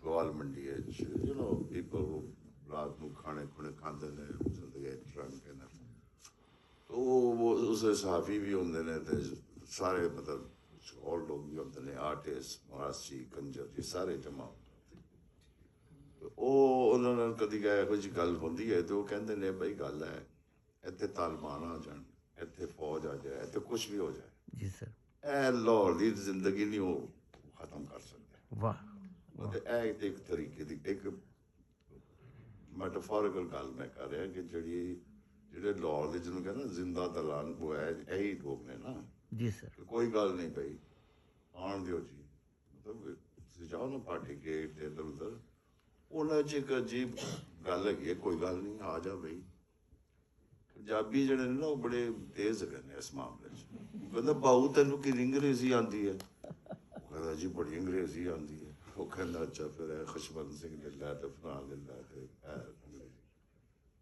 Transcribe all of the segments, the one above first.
گوال منڈی پیپل رات کو کھانے کھونے کھاتے ہیں زندگی ٹرنک کے نا تو وہ اس صحافی بھی ہوندے نے تے سارے مطلب اور لوگ بھی ہوندے نے آرٹسٹ مراسی کنجر یہ سارے جمع ਉਹ ਉਹਨਾਂ ਨਾਲ ਕਦੀ ਕਹੇ ਕੁਝ ਗੱਲ ਹੁੰਦੀ ਹੈ ਤੇ ਉਹ ਕਹਿੰਦੇ ਨੇ ਬਈ ਗੱਲ ਹੈ ਇੱਥੇ ਤਾਲਿਬਾਨ ਆ ਜਾਣ ਇੱਥੇ ਫੌਜ ਆ ਜਾਏ ਇੱਥੇ ਕੁਝ ਵੀ ਹੋ ਜਾਏ ਜੀ ਸਰ ਇਹ ਲਾਹੌਰ ਦੀ ਜ਼ਿੰਦਗੀ ਨਹੀਂ ਉਹ ਖਤਮ ਕਰ ਸਕਦੇ ਵਾਹ ਤੇ ਇਹ ਇੱਕ ਤਰੀਕੇ ਦੀ ਇੱਕ ਮੈਟਾਫੋਰਿਕਲ ਗੱਲ ਮੈਂ ਕਰ ਰਿਹਾ ਕਿ ਜਿਹੜੇ ਲਾਹੌਰ ਦੇ ਜਿਹਨੂੰ ਕਹਿੰਦਾ ਜ਼ਿੰਦਾ ਦਲਾਨ ਉਹ ਹੈ ਇਹੀ ਲੋਕ ਨੇ ਨਾ ਜੀ ਸਰ ਕੋਈ ਗੱਲ ਨਹੀਂ ਪਈ ਆਉਣ ਦਿਓ ਜੀ ਮਤਲਬ ਤੁਸੀਂ ਜਾਓ ਨਾ ਪਾਰਟੀ ਗੇਟ ਤੇ ਇੱਧਰ ਉੱਧਰ ਉਹਨਾਂ 'ਚ ਇੱਕ ਅਜੀਬ ਗੱਲ ਹੈਗੀ ਹੈ ਕੋਈ ਗੱਲ ਨਹੀਂ ਆ ਜਾ ਬਈ ਪੰਜਾਬੀ ਜਿਹੜੇ ਨੇ ਨਾ ਉਹ ਬੜੇ ਤੇਜ਼ ਹੈਗੇ ਨੇ ਇਸ ਮਾਮਲੇ 'ਚ ਉਹ ਕਹਿੰਦਾ ਬਾਊ ਤੈਨੂੰ ਕੀ ਅੰਗਰੇਜ਼ੀ ਆਉਂਦੀ ਹੈ ਉਹ ਕਹਿੰਦਾ ਜੀ ਬੜੀ ਅੰਗਰੇਜ਼ੀ ਆਉਂਦੀ ਹੈ ਉਹ ਕਹਿੰਦਾ ਅੱਛਾ ਫਿਰ ਖੁਸ਼ਬੰਦ ਸਿੰਘ ਲੈ ਲਾ ਤੇ ਫਲਾਂ ਲੈ ਲਾ ਤੇ ਅੰਗਰੇਜ਼ੀ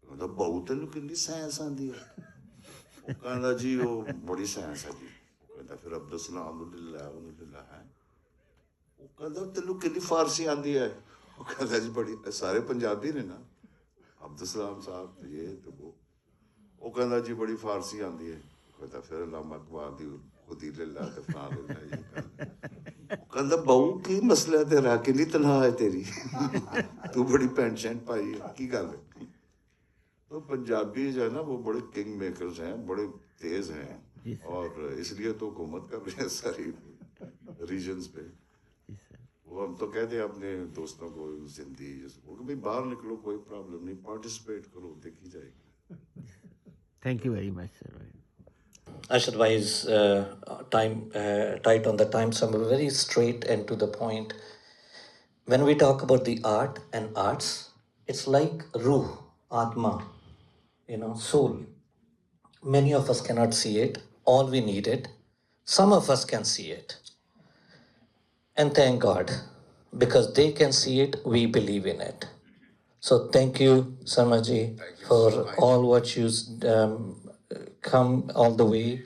ਕਹਿੰਦਾ ਬਾਊ ਤੈਨੂੰ ਕਿੰਨੀ ਸਾਇੰਸ ਆਉਂਦੀ ਹੈ ਉਹ ਕਹਿੰਦਾ ਜੀ ਉਹ ਬੜੀ ਸਾਇੰਸ ਹੈ ਜੀ ਉਹ ਕਹਿੰਦਾ ਫਿਰ ਅਬਦੁਲ ਸਲਾਮ ਉਹਨੂੰ ਲੈ ਹੈ ਉਹ ਕਹਿੰਦਾ ਤੈਨੂੰ ਕਿੰਨੀ ਫਾਰਸੀ ਆਉਂਦੀ ਹੈ ਉਹ ਕਹਿੰਦਾ ਜੀ ਬੜੀ ਸਾਰੇ ਪੰਜਾਬੀ ਨੇ ਨਾ ਅਬਦੁਲ ਸਲਾਮ ਸਾਹਿਬ ਇਹ ਤੇ ਉਹ ਕਹਿੰਦਾ ਜੀ ਬੜੀ ਫਾਰਸੀ ਆਉਂਦੀ ਹੈ ਕਹਿੰਦਾ ਫਿਰ ਅਲਾਮਾ ਇਕਬਾਲ ਦੀ ਖੁਦੀ ਲੈ ਲਾ ਤੇ ਫਲਾਂ ਲੈ ਲਾ ਇਹ ਕਹਿੰਦਾ ਬਾਊ ਕੀ ਮਸਲਾ ਤੇਰਾ ਕਿੰਨੀ ਤਨਖਾਹ ਹੈ ਤੇਰੀ ਤੂੰ ਬੜੀ ਪੈਂਟ ਸ਼ਰਟ ਪਾਈ ਹੈ ਕੀ ਗੱਲ ਹੈ तो पंजाबी जो है ना वो बड़े किंग मेकर्स हैं बड़े तेज हैं और इसलिए तो हुकूमत कर रहे हैं सारी रीजन्स पे वो हम तो कहते हैं अपने दोस्तों को जिंदगी जिसको कि भाई बाहर निकलो कोई प्रॉब्लम नहीं पार्टिसिपेट करो देखी जाएगी thank you very much sir Arshad bhai is tight on the time, so I'm very straight and to the point. When we talk about the art and arts, it's like ruh, atma, soul. Many of us cannot see it. All we need it. Some of us can see it. And thank God, because they can see it, we believe in it. So thank you, Sarmad ji, for all what you come all the way.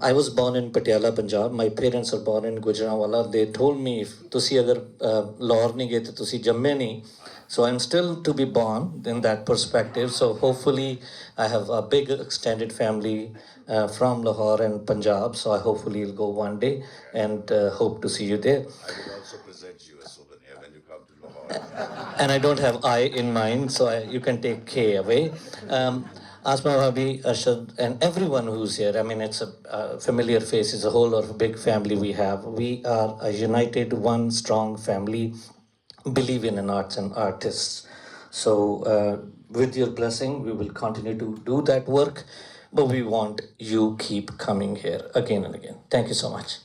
I was born in Patiala, Punjab. My parents are born in Gujranwala. They told me, if tusi agar Lahore nahi gaye to tusi jamme nahi. So I'm still to be born in that perspective. So hopefully I have a big extended family from Lahore and Punjab. So I hopefully will go one day and hope to see you there. I will also present you a souvenir when you come to Lahore. And I don't have I in mind, so you can take K away. Asma Bhabhi, Arshad, and everyone who's here. I mean, it's a familiar face. It's a whole lot of big family we have. We are a united, one strong family, believe in arts and artists. So, with your blessing, we will continue to do that work. But we want you keep coming here again and again. Thank you so much.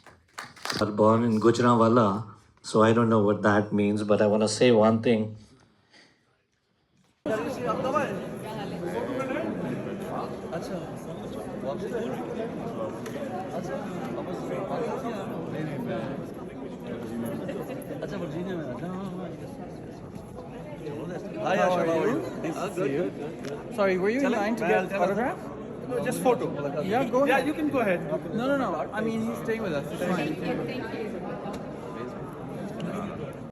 I was born in Gujranwala, so I don't know what that means, but I want to say one thing. Hi, Asha, how are you? Nice to see you. Sorry, were you in line to get autograph? No, just photo. Yeah, go ahead. Yeah, you can go ahead. No. I mean, he's staying with us. It's fine. Thank you.